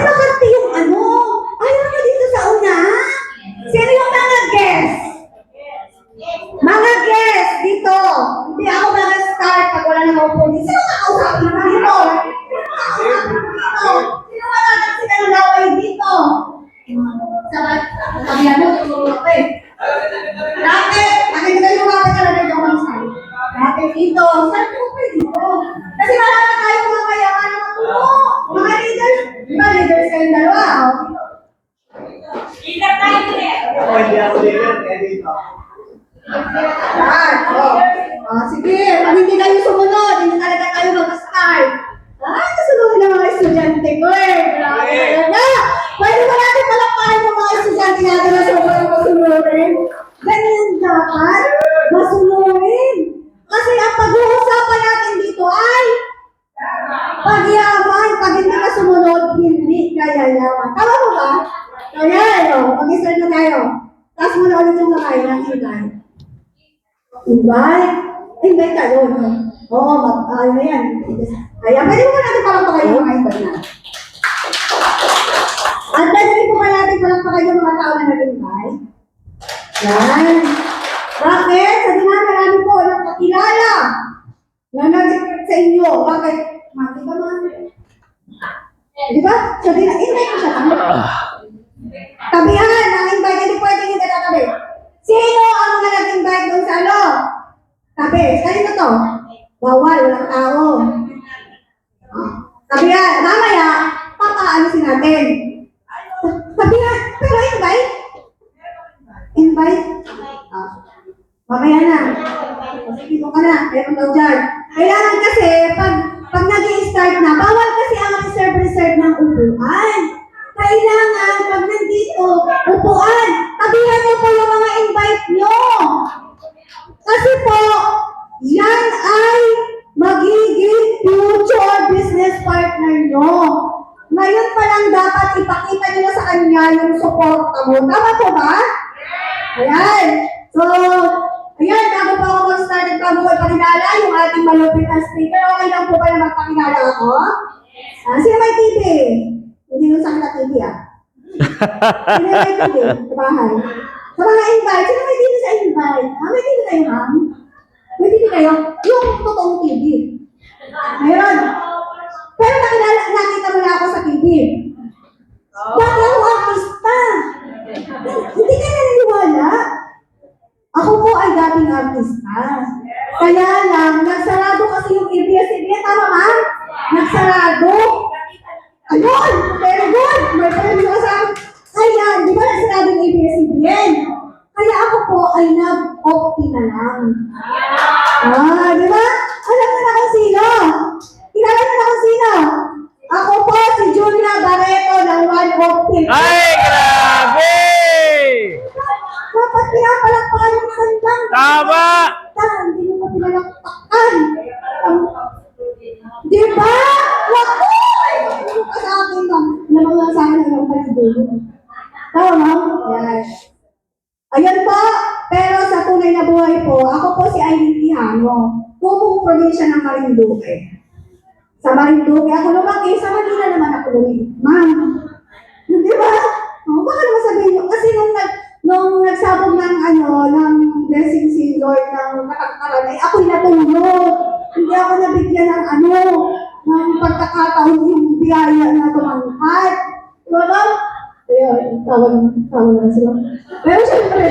bakante yung ano. Ayaw mo dito sa una. Sino yung mga guest? Mga guest dito. Hindi ako mag-start pag wala nang upo. Sino kakausapin naman dito? Sino makakasina ng laway dito? Sabihan mo, tutulog ako eh. Bakit? Bakit kayo lumapit talaga yung mga sa'yo? Bakit dito? Saan po kayo dito? Kasi marami tayong mga kayaman na puno. Mga leaders. Di ba leaders kayong dalawa? Leader tayo din. Ako hindi ako leader, kaya dito. Sige, pag hindi kayo sumunod, hindi talaga kayo mag-start. Kasunod ng mga estudyante ko eh. Grabe talaga. Pwede ba natin palakpakan yung mga estudyante natin na sobrang masunurin? Ganyan dapat, masunurin. Kasi ang pag-uusapan natin dito ay pagyaman. Pag hindi ka sumunod, hindi kaya yaman. Tama mo ba? Kaya, mag-start na tayo. Tapos muna ulit yung kamay ng invite. Invite? Invite ka doon. Oo, ano na yan. Kaya, pwede mo ba natin palakpakan yung mga invite na? At pwede po ba natin palakpakan yung mga tao na nag-invite? Yan. Bakit? Sa dinami po ng kakilala na nag-invite sa inyo. Bakit? Mati ba mga? Di ba? Sabi na, invite ko siya. Tabihan, ang invite, hindi pwede hindi tatabi. Sino ang mga nag-invite doon sa ano? Tabi, kanino to? Bawal, walang tao. Tabihan, mamaya, papaalisin natin. Tabihan, pero invite? Invite? Mamaya na. Sige, ka na, meron daw dyan. Kailangan kasi, pag nag-i-start na, bawal kasi ang reserve ng upuan. Kailangan, pag nandito, upuan, tabihan niyo po yung mga invite nyo. Kasi po, yan ay magiging future business partner nyo. Ngayon pa lang dapat ipakita nyo na sa kanya yung support mo. Tama po ba? Ayan. So, ayan, bago po ako mag-start, bago ko ipakilala yung ating malupit na speaker. Okay lang po ba na magpakilala ako? Sino may TV? Hindi nung sakit na TV Sino may TV? Sa bahay. Sa mga invite, sino may TV sa invite? May TV kayo, ma'am? May TV kayo? Yung totoong TV. Mayroon. Pero nakita mo na ako sa TV. Dati ako artista. Hindi ka naniniwala. Ako po ay dating artista. Kaya lang, nagsarado kasi yung ABS-CBN. Tama, ma'am? Nagsarado. Ayun! Very good! May pwede ka sa akin. Kaya, di ba nagsarado yung ABS-CBN? Kaya ako po ay nag-opti na lang. Di ba? Alam mo na kung sino? Kilala mo na kung sino? Ako po si Julia Barreto ng One Opti. Ay, grabe! Dapat pinapalakpakan yung sandang. Tama! Hindi mo pa pinalakpakan. Di ba? Wako! Sa akin ba? Naman lang sa akin ang palidulo. Tama, ma'am? Yes. Ayun po, pero sa tunay na buhay po, ako po si Aileen Tihano, pumong probinsya ng Marinduque. Sa Marinduque, ako lumaki, sa Manila naman ako lumaki. Ma'am, di ba? Baka naman sabihin nyo, kasi nung nagsabog ng blessing si Lord ng katagkaran, ay ako'y natulog. Hindi ako nabigyan ng pagkakataon yung biyaya na tumangkat. Diba ba? Ayun, tawa na sila. Pero syempre,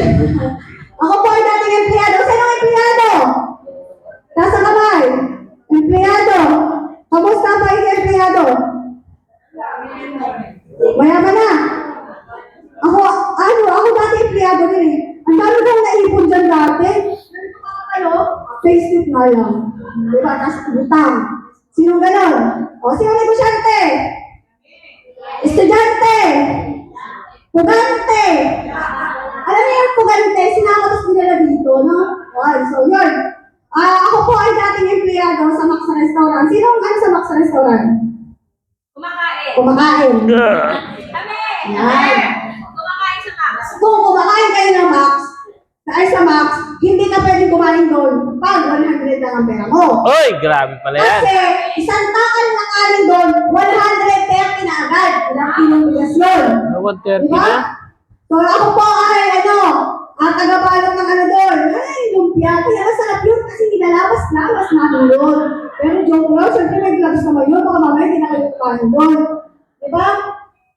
ako po ay dating empleyado. Sino ang empleyado? Nasa kamay. Empleyado. Kamusta ba yung empleyado? Mayaman na. Ako dati empleyado din eh. Ang dami kong naipon dyan dati. Facebook nga lang. Diba? Tapos butang. Sino gano'n? Sino negosyante? Estudyante. Pugante. Alam niyo yung pugante, sinakatos nila dito, no? So yun. Ako po ay dating empleyado sa Max Restaurant. Sino ang sa Max Restaurant? Kumakain. Kami! Yan. Kumakain sa Max. Kung kumakain kayo ng Max, sa Max, hindi ka pwede kumain doon pag 100 lang ang pera mo. Oy, grabe pala yan. Kasi isang takal na kanin doon, 130 na agad. Ilang kilong bigas yun. 130 Diba? na? So ako po ay taga-balot ng ano doon. Ay, lumpia. Kaya masarap yun kasi nilalawas-lawas natin doon. Pero joke lang, syempre may gloves naman yun. Baka mamaya hindi na kayo kumain doon. Diba?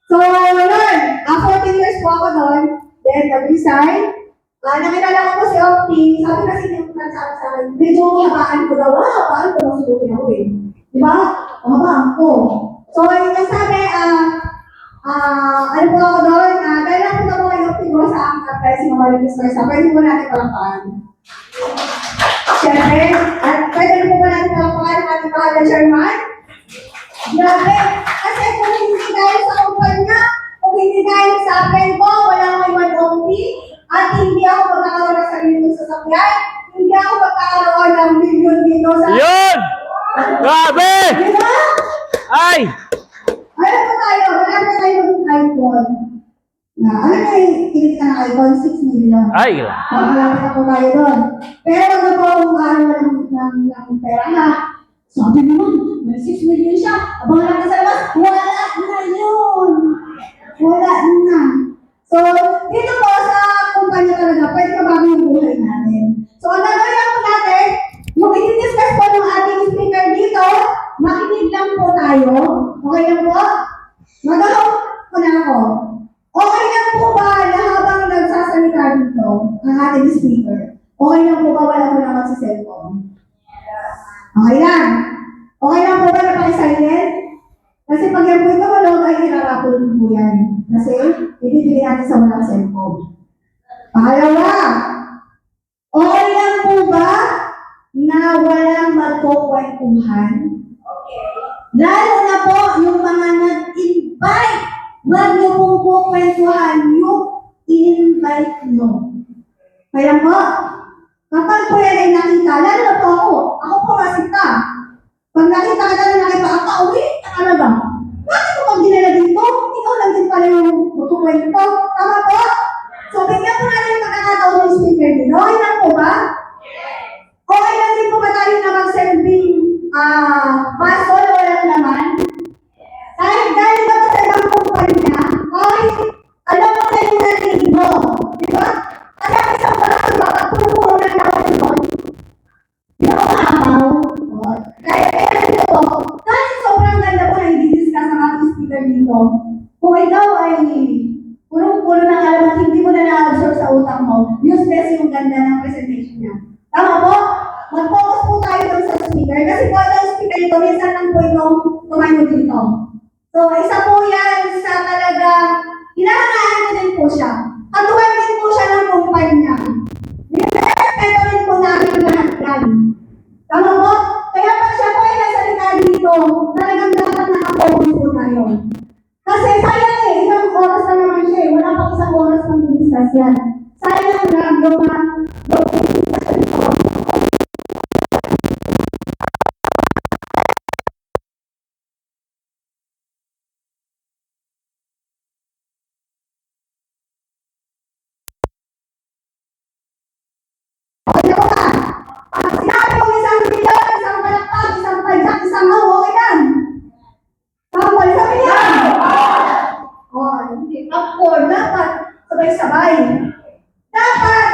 So, yun. 14 years po ako doon. Then, nag-resign. Nakilala ko po si Opti. Sabi kasi niya kung nagsabi sa akin, medyo habaan ko daw. Habaan ko daw sulutin ako eh. Diba? Habaan ko. So, yung nasabi, ano po ako doon? Dahil lang po ako kayo siguro sa aking apply si Mama Lilis Marisa. Pwede po natin palakpakan. Siyempre, at pwede po ba natin palakpakan ang ating mahal na chairman? Grabe! Kasi kung hindi dahil sa kumpanya, kung hindi dahil sa akin ko, wala akong iwan OT, at hindi ako magkakaroon ng sarili ng sasakyan, hindi ako magkakaroon ng milyon dito sa... Yun! Grabe! Diba? Ay! Alam po tayo, marami tayo ng iPhone. Alam mo yung kinikita ng iPhone, 6 million. Ay, grabe. Makalapit ako tayo doon. Pero wag po akong ng pera na. Sabi naman, may 6 million siya. Abang lang sa labas, wala na yun. Wala na. So, dito po sa kumpanya talaga, pwede mabago yung buhay natin. So, ang gagawin po natin, yung i-discuss po ng ating speaker dito, makinig lang po tayo. Okay lang po? Magaw ko na ako. Okay lang po ba na habang nagsasalita dito ang ating speaker? Okay lang po ba wala mo naman sa cellphone? Okay lang. Okay lang po ba na paki-silent? Kasi pag yan po ito malong ay irarapol po yan. Kasi ibibili natin sa walang cellphone. Pangalawa, okay lang po ba na walang magkukwentuhan? Lalo na po yung mga nag-invite, wag niyo pong kukwentuhan yung in-invite nyo. Kaya po, kapag po yan ay nakita, lalo na po ako po masita. Pag nakita ka na nakipaka, uwi, talaga. Bakit mo pag dinala dito? Ikaw lang din pala yung magkukwento. Tama po? So, bigyan po natin yung pagkakataon ng speaker dito. Okay lang po ba? Okay lang din po ba tayo na mag-sending baso na walang laman? Kahit galing ka pa sa ibang kumpanya, kahit alam mo na yung narinig mo. Di ba? Kasi ang isang baso, bakit puno ng laman doon? Di ba maabaw? Kaya dito po, kahit sobrang ganda po na i-discuss ang ating speaker dito, kung ikaw ay puno-puno ng alam at hindi mo na na-absorb sa utak mo, useless yung ganda ng presentation niya. Tama po? Mag-focus po tayo doon sa speaker. Kasi po ang speaker ito, minsan lang po itong tumayo dito. So, isa po yan sa talaga, hinahangaan ko din po siya. Katuwan din po siya ng kumpanya. Nirespeto rin po namin lahat yan. Tama po? Kaya pag siya po ay nagsalita dito, talagang dapat nakafocus po tayo. Kasi sayang ilang oras na naman siya wala pang isang oras ng discuss yan. Sayang na yung sinabi ko isang milyon, isang palakpak, isang pajak, isang okay lang. Tama, isang milyon. Hindi. Ako, dapat sabay-sabay. Dapat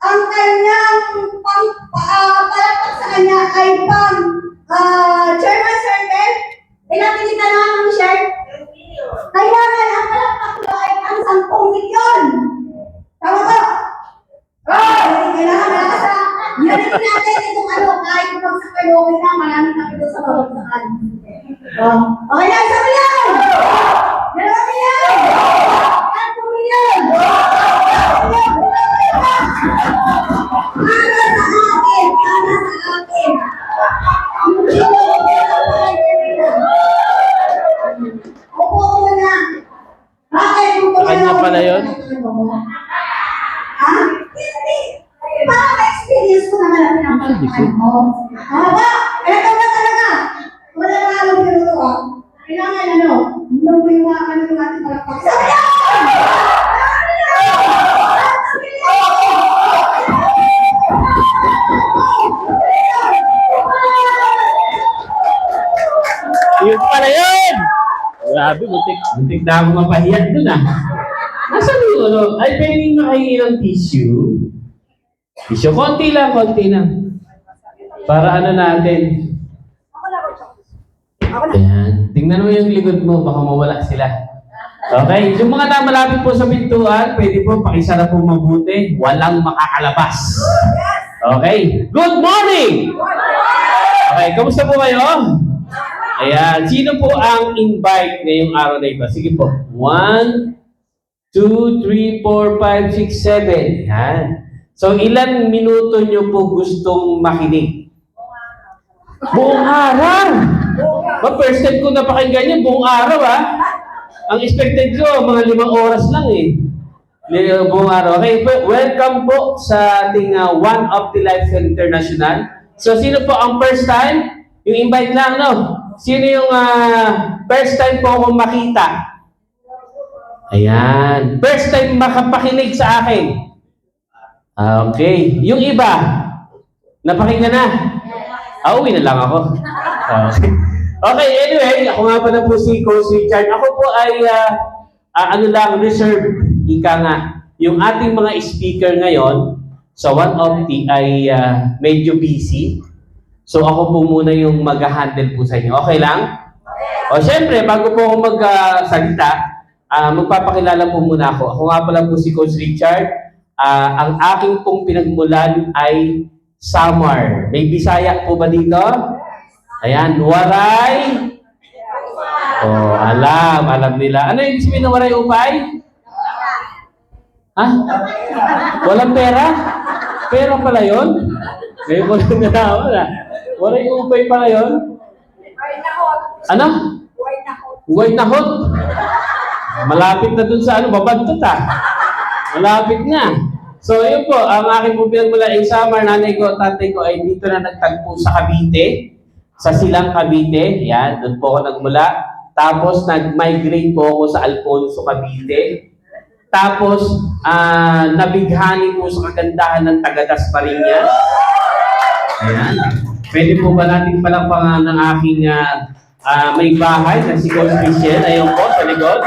ang kanyang palakpak sa kanya ay pang chairman circle. Ilang pinita naman ang share? Kailangan ang palakpak nyo ay ang 10 milyon. Tama ba? Kailangan malakas na. Yan natin itong kahit kung sa kayo, okay na, maraming nakito sa babagsakan. Okay na, 1 milyon! 2 milyon! 3 milyon! Para sa akin! Para sa akin! Opo ko na. Bakit? Kanya pala yun? Ha? Hindi. Para ma-experience ko naman ang pinapalakpakan mo. Ba? Eto na talaga. Wala na alam ko ito Kailangan nung may mga yung ating palakpak. Sabi niya! Muntik na ako mapahiya dun ah. Nasaan yung ano? Ay, pwedeng makahingi ng tissue. Tissue, konti lang, konti lang. Para ano natin. Ayan. Tingnan mo yung likod mo, baka mawala sila. Okay, yung mga namalapit po sa pintuan, pwede po pakisara po mabuti. Walang makakalabas. Okay, good morning! Okay, kamusta po kayo? Ayan, sino po ang invite ngayong araw na ito? Sige po. 1, 2, 3, 4, 5, 6, 7. Ayan. So, ilan minuto nyo po gustong makinig? Buong araw! First time ko napakinggan niya, buong araw ah. Ang expected ko, mga 5 oras lang eh. Buong araw. Okay, welcome po sa ating One of the Life International. So, sino po ang first time? Yung invite lang, no? Sino yung first time po akong makita? Ayan. First time makapakinig sa akin. Okay. Yung iba, napakinggan na? Uwi na lang ako. Okay. Okay, anyway, ako nga pala po si Coach Richard. Ako po ay, reserve. Ika nga. Yung ating mga speaker ngayon, sa One of the ay medyo busy. So ako po muna yung mag-handle po sa inyo. Okay lang? O syempre, bago po ako magsalita, magpapakilala po muna ako. Ako nga pala po si Coach Richard. Ang aking pong pinagmulan ay Samar. May Bisaya po ba dito? Ayan, Waray. Oh, alam nila. Ano yung sabihin ng Waray Upay? Ha? Walang pera? Pera pala yun? Ngayon ko lang nalaman ah. Waray Upay pala yun? Ano? Huwag na hot. Malapit na dun sa babantot ah. Malapit na. So, yun po, ang aking po pinagmula ay Samar, nanay ko, tatay ko ay dito na nagtagpo sa Cavite, sa Silang Cavite. Yan, doon po ako nagmula. Tapos, nag-migrate po ako sa Alfonso, Cavite. Tapos, nabighani po sa kagandahan ng Tagadas Mariñas. Ayan. Pwede po ba natin palakpangan ng aking may bahay na si Coach Michelle. Ayun po, sa likod.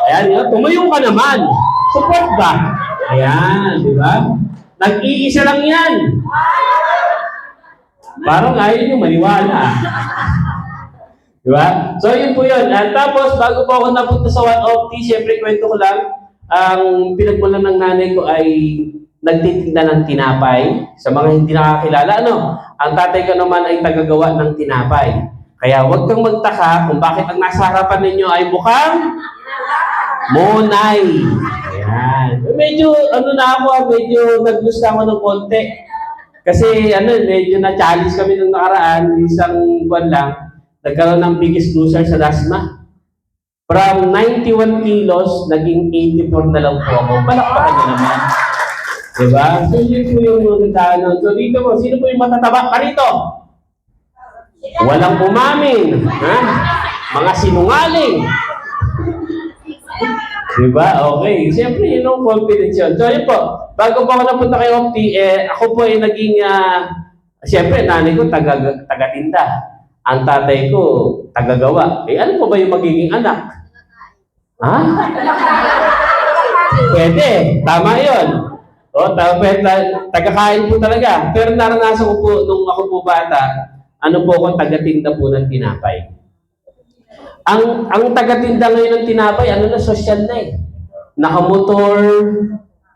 Ayan, yun. Tumayo ka naman. Support ba? Ayan, di ba? Nag-iisa lang yan. Parang ayaw nyo maniwala. Di ba? So, yun po yun. At tapos, bago po ako napunta sa One of the, syempre, kwento ko lang, ang pinagmulan ng nanay ko ay nagtitinda ng tinapay. Sa mga hindi nakakilala, ang tatay ko naman ay tagagawa ng tinapay. Kaya huwag kang magtaka kung bakit ang nasa harapan ninyo ay mukhang Monay. Ayan. Medyo, medyo nag-lose na ako ng konti. Kasi, medyo na-challenge kami nung nakaraan, isang buwan lang, nagkaroon ng biggest loser sa Dasma. From 91 kilos, naging 84 na lang po ako. Palakpakan niyo naman. Diba? So, yun po yung mga So, dito po, sino po yung matataba pa rito? Walang umamin. Ha? Mga sinungaling. Diba? Okay. Siyempre, yun ang confidence yun. So, yun po. Bago po ako napunta kay Opti, ako po ay naging, siyempre, nanay ko taga-tinda. Ang tatay ko, taga-gawa. Ano po ba yung magiging anak? Ha? Pwede. Tama yun. O, taga-kain po talaga. Pero naranasan ko po, nung ako po bata, ano po ako, taga-tinda po ng tinapay. Ang taga-tinda ngayon ng tinapay, social na eh. Nakamotor,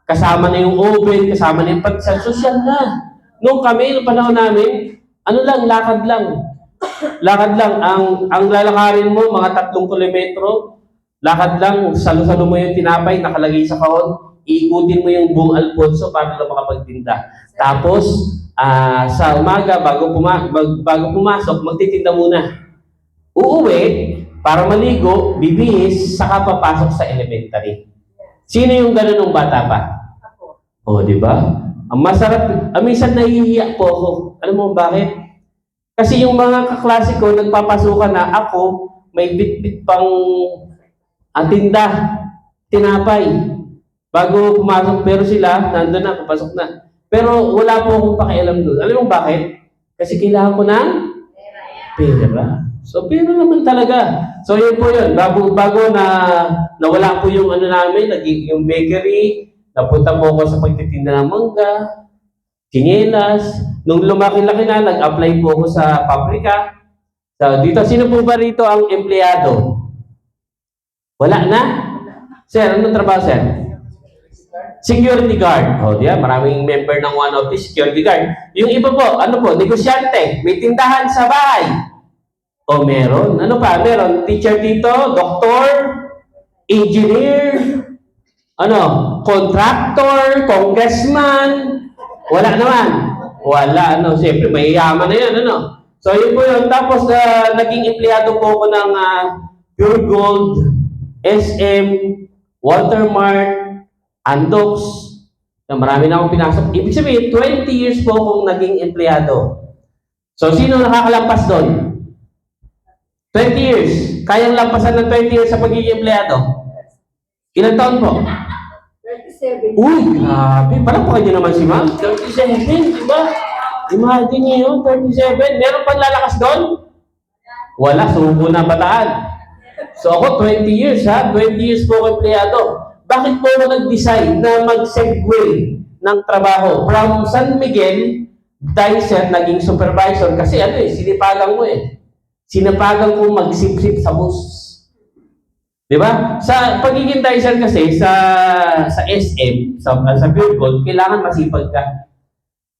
kasama na yung oven, kasama na yung social na. Nung kami, nung panahon namin, lakad lang. Lakad lang. Ang lalakarin mo, mga 3 kilometro, lakad lang, salo-salo mo yung tinapay, nakalagay sa kahon, iikutin mo yung buong Alfonso para lang makapagtinda. Tapos, sa umaga, bago pumasok, magtitinda muna. Uuwi, para maligo, bibihis, saka papasok sa elementary. Sino yung ganun ng bata pa? O, di ba? Ang masarap, minsan nahihiya po ako. Alam mo bakit? Kasi yung mga kaklase ko, nagpapasukan na ako, may bit-bit pang tinda, tinapay. Bago pumasok, pero sila, nandun na, papasok na. Pero wala po akong pakialam doon. Alam mo bakit? Kasi kailangan ko ng pera. So, pera naman talaga. So yun po yun, bago na nawala po yung ano namin, naging yung bakery, napunta po ako sa pagtitinda ng mangga, tsinelas. Nung lumaki-laki na, nag-apply po ako sa pabrika. So dito, sino po ba rito ang empleyado? Wala na? Sir, anong trabaho, sir? Security guard. O, diyan, maraming member ng one of the security guard. Yung iba po, ano po, negosyante, may tindahan sa bahay. O, meron. Ano pa? Meron. Teacher dito, doktor, engineer, ano, contractor, congressman. Wala naman. Wala, ano, siyempre, may yaman na yan, ano. So, yun po yun. Tapos, naging empleyado po ako ng Pure Gold, SM, Watermark, Andox, na marami na akong pinasok. Ibig sabihin, 20 years po akong naging empleyado. So, sino nakakalampas doon? 20 years. Kayang lampasan ng 20 years sa pagiging empleyado? Ilang taon po? 37. Uy, grabe. Parang pa kayo naman si ma'am. 37, di ba? Imagine niyo yun, 37. Meron pang lalakas doon? Wala, subo na bataan. So ako, 20 years ha? 20 years po ako empleyado. Bakit po ako nag-decide na mag-segue ng trabaho? From San Miguel, Dicer, naging supervisor. Kasi ano eh, sinipagan mo eh. Sinapagan ko magsip-sip sa bus. Di ba? Sa pagiging Dicer kasi, sa SM, sa Pure Gold, kailangan masipag ka.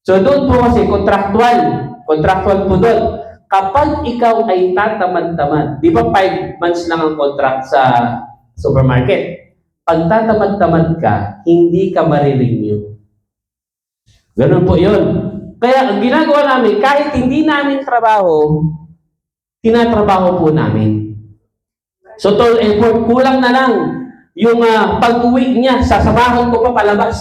So doon po kasi, contractual po doon. Kapag ikaw ay tatamad-tamad, di ba 5 months lang ang contract sa supermarket? Pag tatamad-tamad ka, hindi ka marirenew. Ganun po yun. Kaya ang ginagawa namin, kahit hindi namin trabaho, tinatrabaho po namin. So, total effort, kulang na lang yung pag-uwi niya, sasamahan ko pa palabas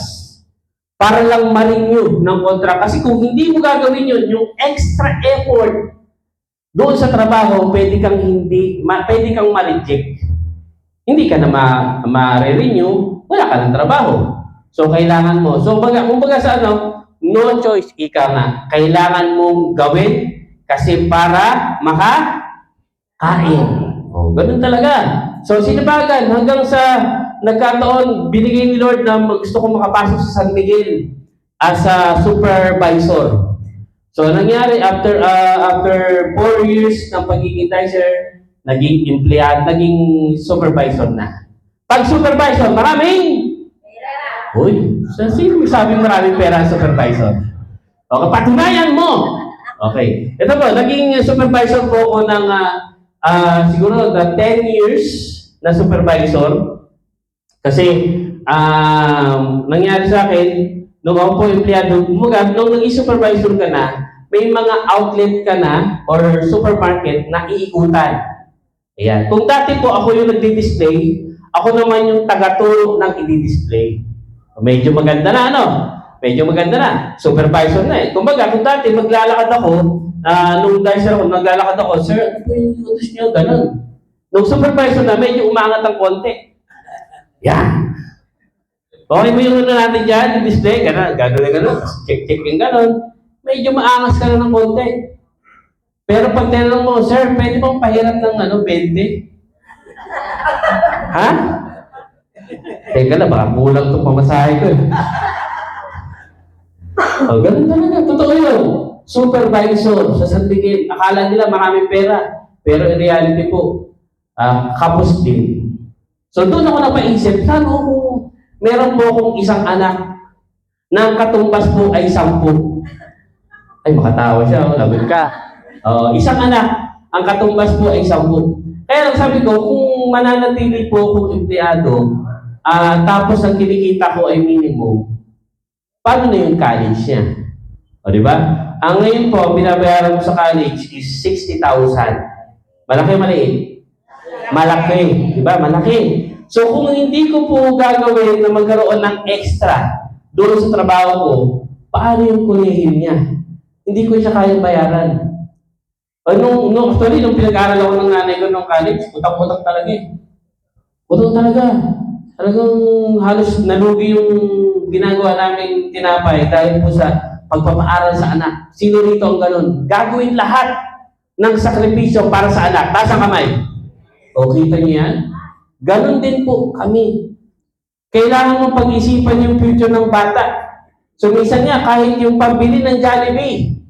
para lang ma-renew ng contract. Kasi kung hindi mo gagawin yun, yung extra effort doon sa trabaho, pwede kang ma-reject. Hindi ka na ma-renew, wala ka ng trabaho. So, kailangan mo. So, kumbaga sa no choice, ika nga. Kailangan mong gawin kasi para makakain. O, ganun talaga. So, sinabagan hanggang sa nagkataon, binigay ni Lord na gusto ko makapasok sa San Miguel as a supervisor. So, nangyari, after 4 years ng pagiging Dicer, naging empleyado, naging supervisor na. Pag supervisor, maraming uy, sino sabing maraming pera ang supervisor? Okay, patunayan mo! Okay. Ito po, naging supervisor po ako ng siguro 10 years na supervisor. Kasi nangyari sa akin, nung ako po empleyado, nung naging supervisor ka na, may mga outlet ka na or supermarket na iikutan. Ayan. Kung dati po ako yung nagdi-display, ako naman yung taga-turo ng i-display. Medyo maganda na, Medyo maganda na. Supervisor na eh. Kumbaga, kung dati maglalakad ako, nung Dicer ako, maglalakad ako, sir, ano po yung utos niyo? Ganun. Nung supervisor na, medyo umangat ang konti. Yan. Okay mo yung natin dyan, yung display, gano'n. Check yung gano'n. Medyo maangas ka na ng konti. Pero pag tinanong mo, sir, pwede bang pahirap ng 20? Ha? Teka na, baka kulang itong pamasahe ko eh. Oh, ganun talaga, totoo yun. Supervisor sa San Miguel, akala nila maraming pera. Pero in reality po, kapos din. So doon ako napaisip, saan kung meron po akong isang anak na ang katumbas po ay 10. Ay, makatawa siya, lagot ka. Isang anak, ang katumbas po ay 10. Kaya lang sabi ko, kung mananatili po akong empleyado, tapos ang kinikita ko ay minimum, paano na yung college niya? O, di ba? Ang ngayon po, binabayaran ko sa college is 60,000. Malaki, maliit? Malaki. Di ba? Malaki. So, kung hindi ko po gagawin na magkaroon ng extra doon sa trabaho ko, paano yung kulihin niya? Hindi ko siya kayang bayaran. Actually, nung pinag-aaral ako ng nanay ko nung college, utang-utang talaga eh. Utang talaga. Talagang halos nalugi yung ginagawa namin tinapay dahil po sa pagpapaaral sa anak. Sino rito ang ganun? Gagawin lahat ng sakripisyo para sa anak. Taas ang kamay. O, kita niyo yan? Ganon din po kami. Kailangan mong pag-isipan yung future ng bata. So, minsan nga, kahit yung pambili ng Jollibee,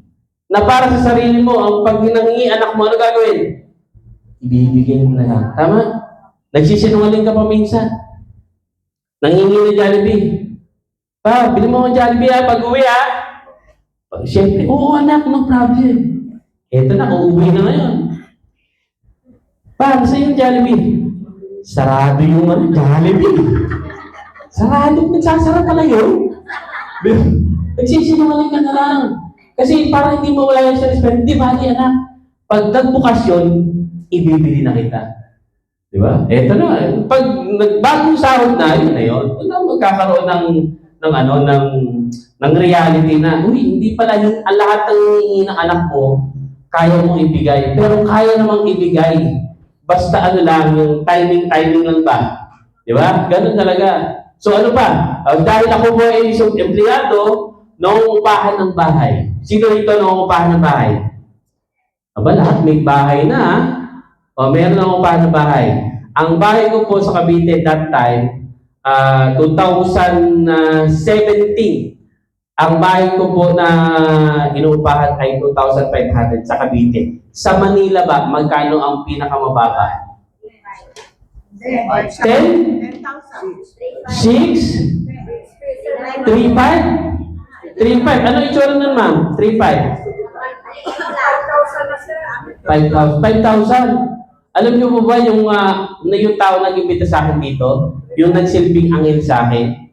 na para sa sarili mo, ang pag hinangingi anak mo, ano gagawin? Ibibigay mo na lang. Tama? Nagsisinungaling ka pa minsan. Nangingi ng Jollibee. Pa, bili mo ng Jollibee ha, pag-uwi ha. Siyempre, oo anak, no problem. Eto na, uuwi na ngayon. Pa, saan yung Jollibee? Sarado yung Jollibee. Sarado, nagsasara pala yun. Nagsisinungaling ka na lang. Kasi para hindi mo wala yung sa respeto, di ba, anak? Pag nagbukas yun, ibibili na kita. Di ba? Eto na. Pag nagbagong sahod na, yun na yun. Magkakaroon ng reality na, uy, hindi pala yung lahat ng hinihingi ng anak mo, kaya mong ibigay. Pero kaya namang ibigay. Basta ano lang, yung timing lang ba? Di ba? Ganun talaga. So ano pa? Dahil ako po ay isang empleyado, nangungupahan ng bahay. Sino rito nangungupahan ng bahay? Aba, lahat may bahay na. O, meron nangungupahan ng bahay. Ang bahay ko po sa Cavite that time, 2017, ang bahay ko po na inuupahan ay 2,500 sa Cavite. Sa Manila ba, magkano ang pinakamababa? 10? 6? 3.5? 3.5. Ano itsura nun, ma'am? 3.5? 5,000. Alam niyo po ba yung tao nag-imbita sa akin dito? Yung nagsilbing angel sa akin?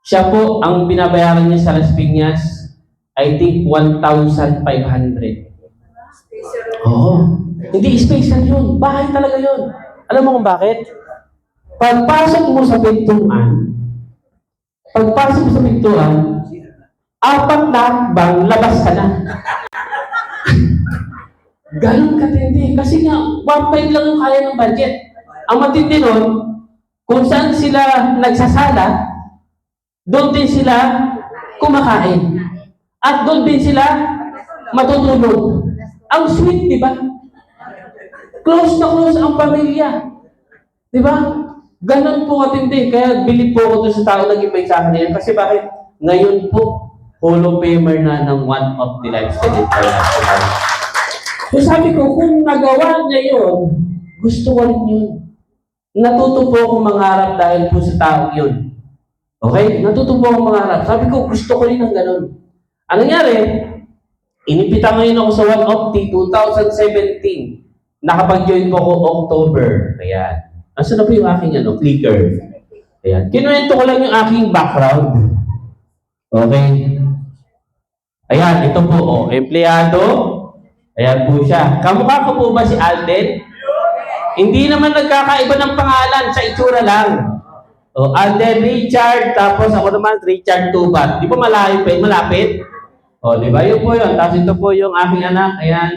Siya po, ang binabayaran niya sa Las Piñas, I think 1,500. Oo. Hindi special yun. Bahay talaga yun. Alam mo kung bakit? Pagpasok mo sa pintuan, 4 na bang labas ka na. Ganun katindi. Kasi nga, 1.5 lang yung kaya ng budget. Ang matindi nun, kung saan sila nagsasala, doon din sila kumakain. At doon din sila matutulog. Ang sweet, di ba? Close na close ang pamilya. Di ba? Ganun po katindi. Kaya bilib po ako doon sa tao nag-invite sa akin yan. Kasi bakit? Ngayon po, Hall of Famer na ng One of the Lifestyle International. So sabi ko, kung nagawa niya yun, gusto ko rin yun. Natuto po akong mangarap dahil po sa taong yun. Okay? Natuto po akong mangarap. Sabi ko, gusto ko rin ng ganun. Ano nangyari? Inipita ngayon ako sa One of the 2017. Nakapag-join po ako October. Ayan. Asa na po yung aking clicker? Ayan. Kinuwento ko lang yung aking background. Okay? Ayan, ito po, empleyado. Ayan po siya. Kamukha ko po ba si Alden? Hindi naman nagkakaiba ng pangalan, sa itsura lang. O, Alden Richard, tapos ako naman, Richard Tubat. Di ba malayo pa yun? Malapit? O, di ba? Yun po yun. Tapos ito po yung aking anak. Ayan.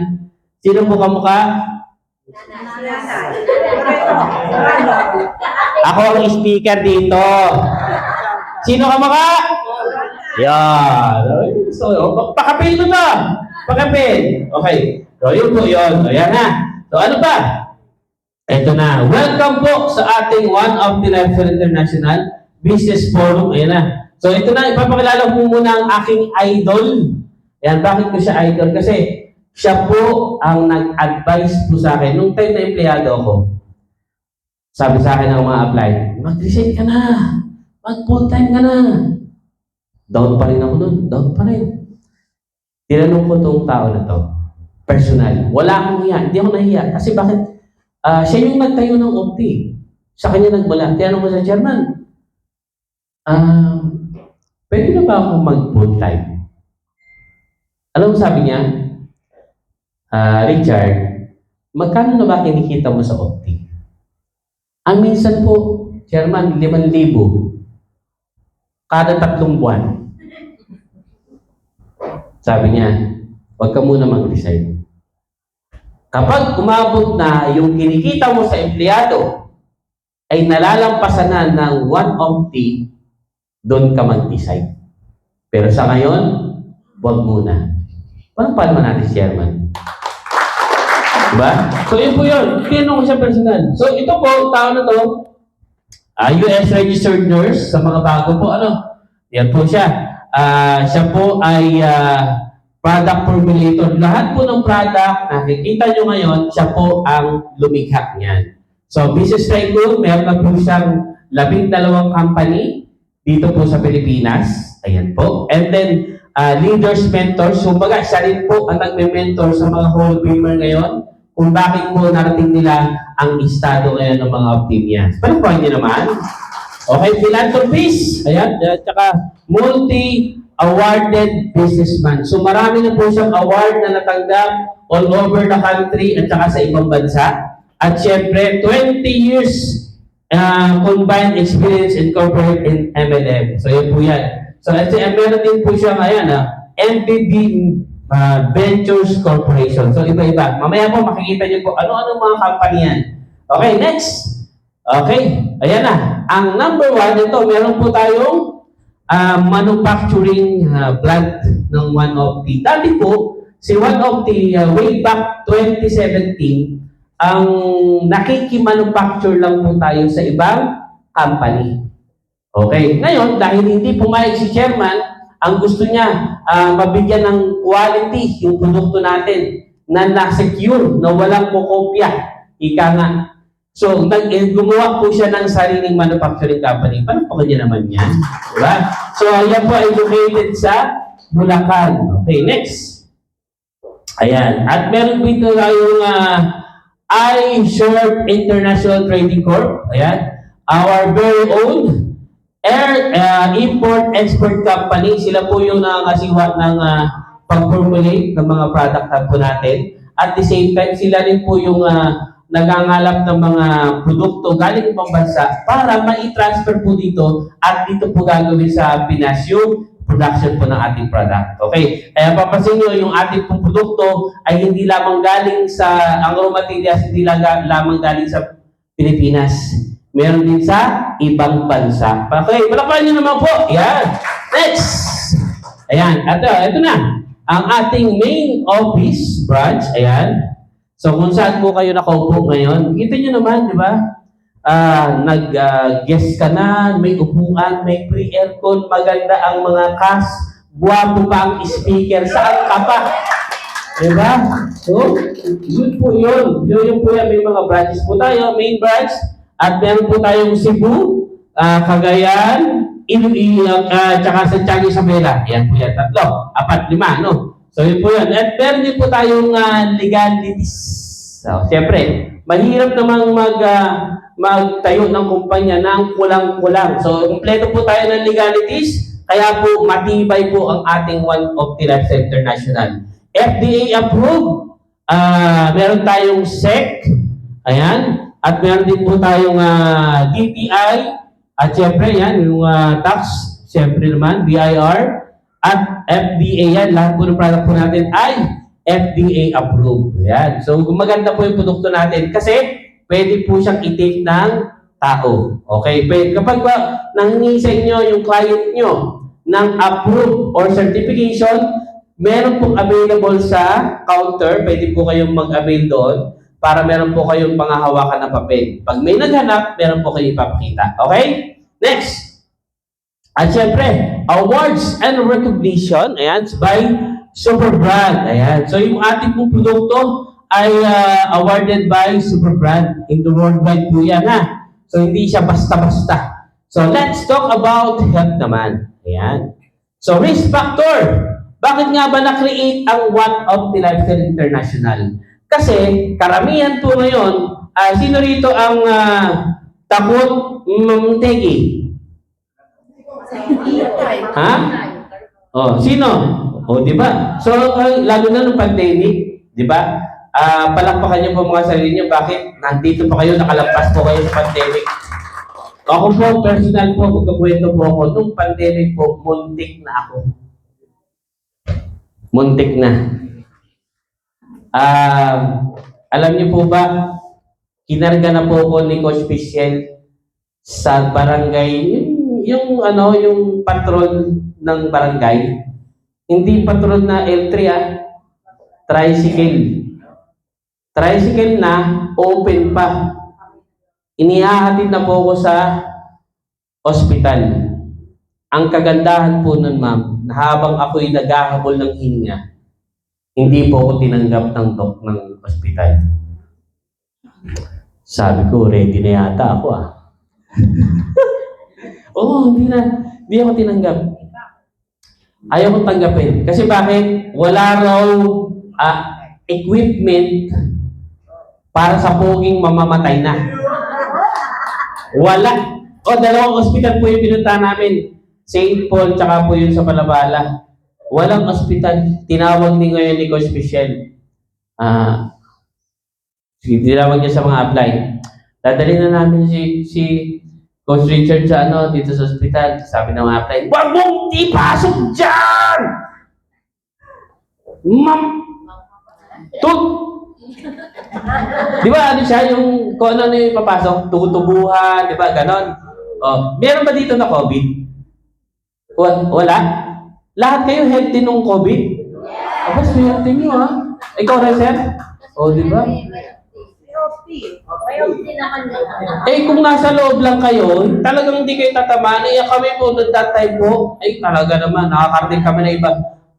Sino po kamukha? Ako ang speaker dito. Sino kamukha? Yan. So, pakapil mo na. Pakapil. Okay. So, yun po yun. Ayan na. So, ano ba? Ito na. Welcome po sa ating One of the Lifestyle International Business Forum. Ayan na. So, ito na. Ipapakilala ko muna ang aking idol. Ayan. Bakit ko siya idol? Kasi siya po ang nag-advise po sa akin. Nung time na empleyado ako, sabi sa akin ng mga apply, mag-resign ka na. Mag-full time ka na. Down pa rin ako nun. Down pa rin. Tinanong ko itong tao na to. Personal. Wala akong hiya. Hindi ako nahiya. Kasi bakit? Siya yung nagtayo ng OT. Sa kanya nagmula. Tinanong ko sa chairman, pwede na ba akong mag-full time? Alam mo sabi niya, Richard, magkano na ba kinikita mo sa OT? Ang minsan po, chairman, 5,000 kada 3 buwan. Sabi niya, huwag ka muna mag-resign. Kapag umabot na yung kinikita mo sa empleyado ay nalalampasan na ng 1 of the, doon ka mag-decide. Pero sa ngayon, huwag muna. Paano natin, chairman? Diba? So, yun po yun. Tinanong ko siya personal. So, ito po, tao na to, US registered nurse sa mga bago po, ano? Yan po siya. Siya po ay product formulator. Lahat po ng product na nakikita nyo ngayon, siya po ang lumikha niyan. So, Business Tycoon, meron na po siyang 12 company dito po sa Pilipinas. Ayan po. And then, Leaders Mentors. So, baga, siya rin po ang nagme-mentor sa mga Hall of Famer ngayon kung bakit po narating nila ang estado ngayon ng mga Optimians. Paano niyo naman? Okay, philanthropist. Ayan, at saka multi-awarded businessman. So marami na po siyang award na natanggap all over the country at saka sa ibang bansa. At syempre, 20 years combined experience in corporate and MLM. So yun po yan. So meron din po siya ngayon, MPB Ventures Corporation. So iba-iba. Mamaya po makikita niyo po ano-ano mga company yan. Okay, next. Okay, ayan na. Ang number 1, ito, meron po tayong manufacturing plant ng One of the. Dati po, si One of the way back 2017, ang nakikimanufacture lang po tayo sa ibang company. Okay, ngayon, dahil hindi pumayag si chairman, ang gusto niya, mabigyan ng quality yung produkto natin na na-secure, na walang kukopya. Ika nga. So, gumawa po siya ng sariling manufacturing company. Paano pa kanya naman yan? Diba? So, yan po ay located sa Bulacan. Okay, next. Ayan. At meron dito tayong iShort International Trading Corp. Ayan. Our very own Import-Export Company. Sila po yung nakakasiwa ng pag-formulate ng mga product po natin. At the same time, sila rin po yung nagangalap ng mga produkto galing ibang bansa para mai-transfer po dito at dito po gagawin sa Pinas yung production po ng ating product. Okay? Kaya papansin nyo, yung ating pong produkto ay hindi lamang galing sa, ang raw materials, hindi lamang galing sa Pilipinas. Meron din sa ibang bansa. Okay, palakpakan nyo naman po. Yan. Next. Ayan. Ito na. Ang ating main office branch. Ayan. So, kung saan po kayo nakaupo ngayon, kita nyo naman, di ba? Nag-guest ka na, may upuan, may pre-aircon, maganda ang mga cast, buwapo pa ang speaker, saan ka pa? Di ba? So, yun po yun. Yun po yan. May mga branches po tayo, main branch. At meron po tayong Cebu, Cagayan, Iloilo, tsaka sa Tiago Isabela. Yan po yan. 3, 4, 5, no? So yun po yun. At meron din po tayong legalities. So, siyempre, mahirap namang magtayo ng kumpanya ng kulang-kulang. So, kumpleto po tayo ng legalities, kaya po matibay po ang ating One of the Lifestyle International. FDA approved, meron tayong SEC, ayan, at meron din po tayong DTI, at siyempre yan, yung tax, siyempre naman, BIR, at FDA yan. Lahat po ng product po natin ay FDA approved. Yan. So, maganda po yung produkto natin kasi pwede po siyang i-take ng tao. Okay? Kapag nangingi sa inyo yung client nyo ng approved or certification, meron pong available sa counter. Pwede po kayong mag-avail doon para meron po kayong panghahawakan ng papel. Pag may naghanap, meron po kayong ipapakita. Okay? Next. At syempre, awards and recognition, ayan, by Superbrand. Ayan. So, yung ating pong produkto ay awarded by Superbrand in the worldwide po yan, ha? So, hindi siya basta-basta. So, let's talk about health naman. Ayan. So, risk factor. Bakit nga ba na-create ang One of the Lifestyle International? Kasi, karamihan po ngayon, sino rito ang takot mamtegi? Ha? Oh, sino? Oh, di ba? So, lalo na nung pandemic, di ba? Palakpakan niyo po mga sarili niyo. Bakit? Nandito pa kayo, nakalampas po kayo sa pandemic. Ako po, personal po, magkakwento po ako. Nung pandemic po, muntik na ako. Muntik na. Alam niyo po ba, kinarga na po ako ni Coach Pichel sa barangay, yung patron ng barangay. Hindi patron na L3, tricycle. tricycle na, open pa. Inihahatid na po ako sa ospital. Ang kagandahan po nun, ma'am, na habang ako'y naghahabol ng hinga, hindi po ako tinanggap ng ospital. Sabi ko, ready na yata ako Oo, hindi ako tinanggap. Ayaw kong tanggapin. Kasi bakit? Wala raw equipment para sa poging mamamatay na. Wala. Dalawang ospital po yung pinunta namin. St. Paul, tsaka po yun sa Palabala. Walang ospital. Tinawag ni ngayon ni Coach Michelle. Tinawag niya sa mga apply. Dadali na namin si Coach Richard sa dito sa ospital. Sabi ng mga apply, "Wag mong ipasok dyan! Ma'am! Di ba siya yung kung ano yung ipapasok? Tutubuhan, di ba? Ganon. Meron ba dito na COVID? Wala? Lahat kayo healthy nung COVID? Aba, swerte nyo Ikaw rin, sir? Di ba? Kung nasa loob lang kayo, talagang hindi kayo tatamaan. Kami po, noong that time po, talaga naman, nakakarating kami na iba.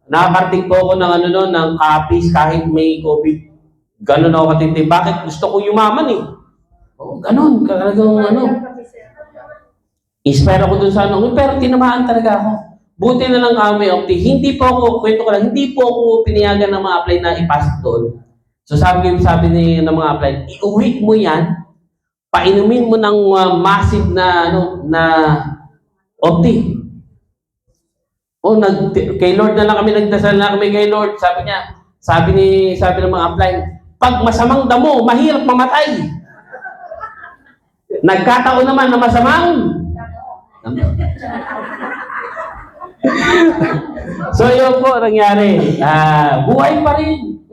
Nakakarating po ako ng ng copies kahit may COVID. Ganon ako katindi. Bakit? Gusto ko yumaman ganon. Talagang Inspire ako dun sa pero tinamaan talaga ako. Buti na lang kami, hindi po ako, kwento ko lang, hindi po ako pinayagan ng mga apply na ipasok doon. So sabi ng mga apply, iuwi mo yan, painumin mo ng massive na opti. Kay Lord na lang kami nagdasal na kami kay Lord. Sabi ng mga apply, pag masamang damo, mahirap mamatay. Nagkataon naman na masamang. So yun po nangyari. Buhay pa rin.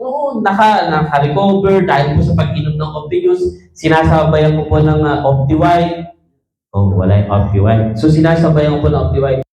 Naka-recover dahil po sa pag-inom ng Optius. Sinasabayan ko po ng Opti-White. Wala yung Opti-White. So sinasabayan ko po ng Opti-White.